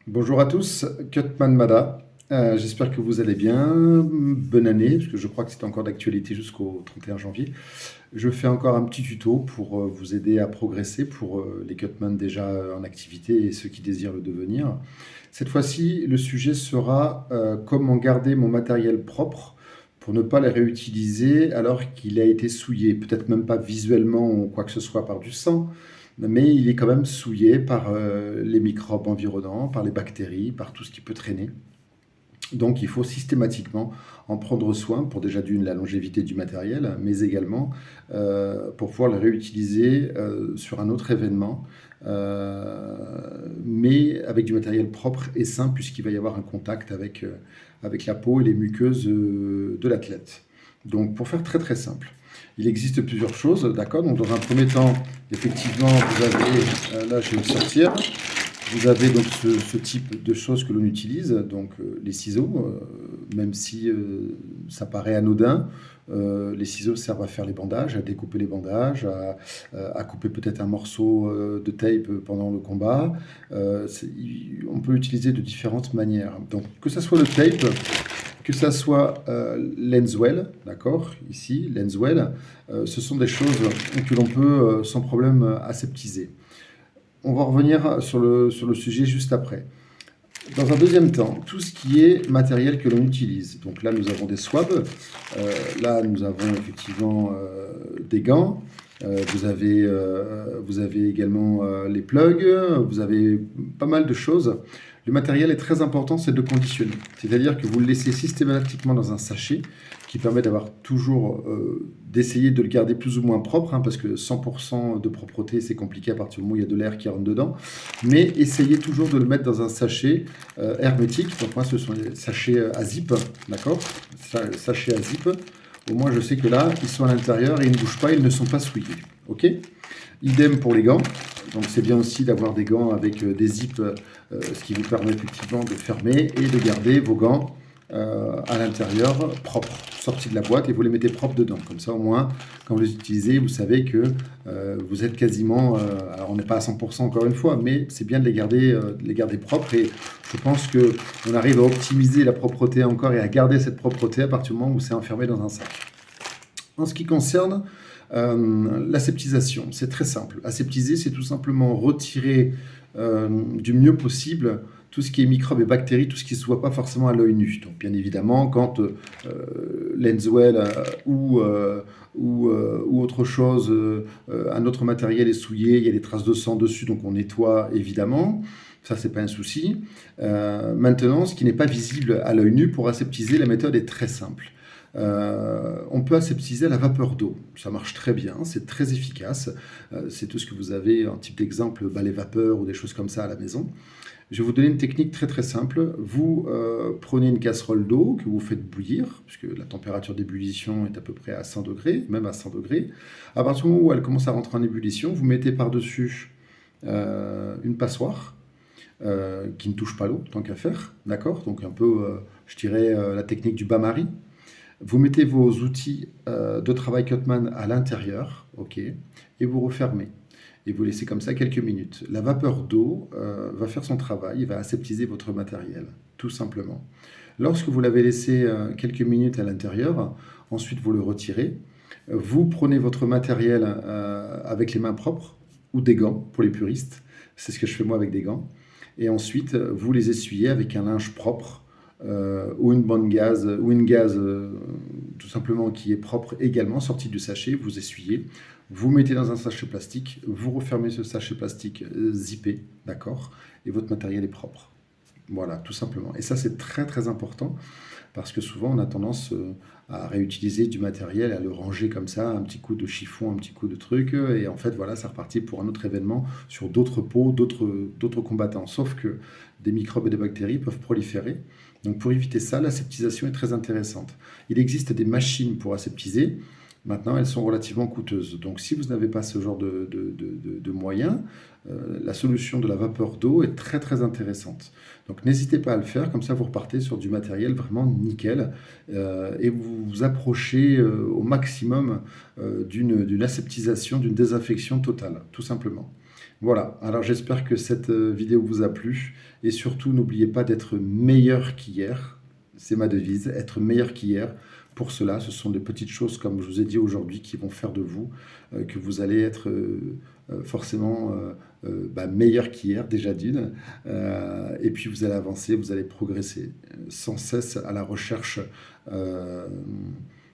Bonjour à tous, Cutman Mada. J'espère que vous allez bien. Bonne année, parce que je crois que c'est encore d'actualité jusqu'au 31 janvier. Je fais encore un petit tuto pour vous aider à progresser pour les Cutman déjà en activité et ceux qui désirent le devenir. Cette fois-ci, le sujet sera comment garder mon matériel propre pour ne pas le réutiliser alors qu'il a été souillé. Peut-être même pas visuellement ou quoi que ce soit par du sang, mais il est quand même souillé par les microbes environnants, par les bactéries, par tout ce qui peut traîner. Donc il faut systématiquement en prendre soin pour déjà d'une la longévité du matériel, mais également pour pouvoir le réutiliser sur un autre événement, mais avec du matériel propre et sain puisqu'il va y avoir un contact avec la peau et les muqueuses de l'athlète. Donc pour faire très très simple, il existe plusieurs choses, d'accord. Donc dans un premier temps, effectivement, vous avez, là je vais le sortir, vous avez donc ce type de choses que l'on utilise, donc les ciseaux, même si ça paraît anodin, les ciseaux servent à faire les bandages, à découper les bandages, à couper peut-être un morceau de tape pendant le combat. On peut l'utiliser de différentes manières. Donc que ce soit le tape, que ça soit Lenswell, d'accord, ici, Lenswell, ce sont des choses que l'on peut sans problème aseptiser. On va revenir sur le sujet juste après. Dans un deuxième temps, tout ce qui est matériel que l'on utilise. Donc là, nous avons des swabs. Là, nous avons effectivement des gants. Vous avez également les plugs. Vous avez pas mal de choses. Le matériel est très important, c'est de conditionner. C'est-à-dire que vous le laissez systématiquement dans un sachet qui permet d'avoir toujours, d'essayer de le garder plus ou moins propre, hein, parce que 100% de propreté, c'est compliqué à partir du moment où il y a de l'air qui rentre dedans. Mais essayez toujours de le mettre dans un sachet hermétique. Donc moi, ce sont les sachets à zip, d'accord. Sachets à zip. Au moins, je sais que là, ils sont à l'intérieur et ils ne bougent pas, ils ne sont pas souillés. Ok. Idem pour les gants. Donc c'est bien aussi d'avoir des gants avec des zips, ce qui vous permet effectivement de fermer et de garder vos gants à l'intérieur propres, sortis de la boîte et vous les mettez propres dedans. Comme ça au moins, quand vous les utilisez, vous savez que vous êtes quasiment, alors on n'est pas à 100% encore une fois, mais c'est bien de les garder propres et je pense qu'on arrive à optimiser la propreté encore et à garder cette propreté à partir du moment où c'est enfermé dans un sac. En ce qui concerne l'aseptisation, c'est très simple. Aseptiser, c'est tout simplement retirer du mieux possible tout ce qui est microbes et bactéries, tout ce qui ne se voit pas forcément à l'œil nu. Donc bien évidemment, quand Lenswell ou autre chose, un autre matériel est souillé, il y a des traces de sang dessus, donc on nettoie évidemment. Ça, c'est pas un souci. Maintenant, ce qui n'est pas visible à l'œil nu, pour aseptiser, la méthode est très simple. On peut aseptiser à la vapeur d'eau. Ça marche très bien, c'est très efficace. C'est tout ce que vous avez, un type d'exemple, balai vapeur ou des choses comme ça à la maison. Je vais vous donner une technique très très simple. Vous prenez une casserole d'eau que vous faites bouillir, puisque la température d'ébullition est à peu près à 100 degrés, même à 100 degrés. À partir du moment où elle commence à rentrer en ébullition, vous mettez par-dessus une passoire qui ne touche pas l'eau, tant qu'à faire, d'accord. Donc un peu, je dirais, la technique du bain-marie. Vous mettez vos outils de travail Cutman à l'intérieur, ok, et vous refermez. Et vous laissez comme ça quelques minutes. La vapeur d'eau va faire son travail, il va aseptiser votre matériel, tout simplement. Lorsque vous l'avez laissé quelques minutes à l'intérieur, ensuite vous le retirez. Vous prenez votre matériel avec les mains propres ou des gants pour les puristes. C'est ce que je fais moi avec des gants. Et ensuite, vous les essuyez avec un linge propre ou une bande gaz, ou une gaze tout simplement qui est propre également, sortie du sachet, vous essuyez, vous mettez dans un sachet plastique, vous refermez ce sachet plastique zippé, d'accord, et votre matériel est propre. Voilà, tout simplement. Et ça, c'est très très important parce que souvent on a tendance à réutiliser du matériel, à le ranger comme ça, un petit coup de chiffon, un petit coup de truc, et en fait voilà, c'est reparti pour un autre événement sur d'autres peaux, d'autres combattants. Sauf que des microbes et des bactéries peuvent proliférer. Donc pour éviter ça, l'aseptisation est très intéressante. Il existe des machines pour aseptiser. Maintenant, elles sont relativement coûteuses. Donc, si vous n'avez pas ce genre de moyens, la solution de la vapeur d'eau est très très intéressante. Donc, n'hésitez pas à le faire. Comme ça, vous repartez sur du matériel vraiment nickel et vous vous approchez au maximum d'une aseptisation, d'une désinfection totale, tout simplement. Voilà, alors j'espère que cette vidéo vous a plu et surtout n'oubliez pas d'être meilleur qu'hier. C'est ma devise, être meilleur qu'hier. Pour cela, ce sont des petites choses, comme je vous ai dit aujourd'hui, qui vont faire de vous que vous allez être forcément meilleur qu'hier, déjà d'une. Et puis vous allez avancer, vous allez progresser sans cesse à la recherche euh,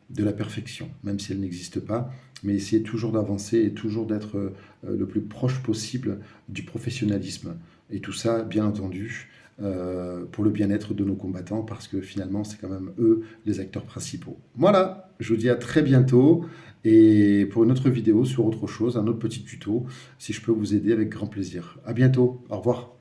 de la perfection, même si elle n'existe pas. Mais essayez toujours d'avancer et toujours d'être le plus proche possible du professionnalisme. Et tout ça, bien entendu, pour le bien-être de nos combattants, parce que finalement, c'est quand même eux les acteurs principaux. Voilà, je vous dis à très bientôt, et pour une autre vidéo sur autre chose, un autre petit tuto, si je peux vous aider avec grand plaisir. À bientôt, au revoir.